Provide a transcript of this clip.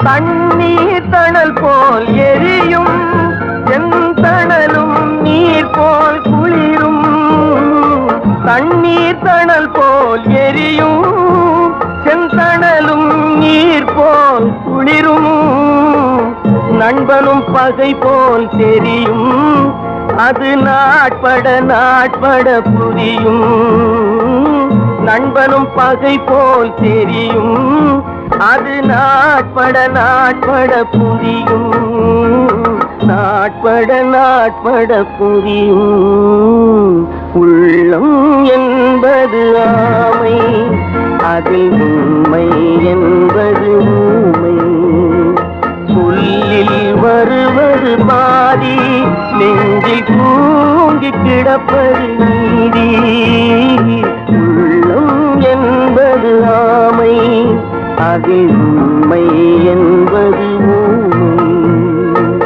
தண்ணீர் தணல் போல் எரியும் செந்தணலும் நீர் போல் குளிரும். தண்ணீர் தணல் போல் எரியும் செந்தணலும் நீர் போல் குளிரும். நண்பனும் பகை போல் தெரியும் அது நாட்பட நாட்பட புரியும். நண்பனும் பகை போல் தெரியும் அது நாட்பட நாட்பட புரியும். நாட்பட நாட்பட புரியும். உள்ளம் என்பது ஆமை அதில் உண்மை என்பது ஊமை. சொல்லில் வருவது பாதி நெஞ்சில் தூங்கி கிடப்பது நீதி. உள்ளம் என்பது ஆமை அதில் உண்மை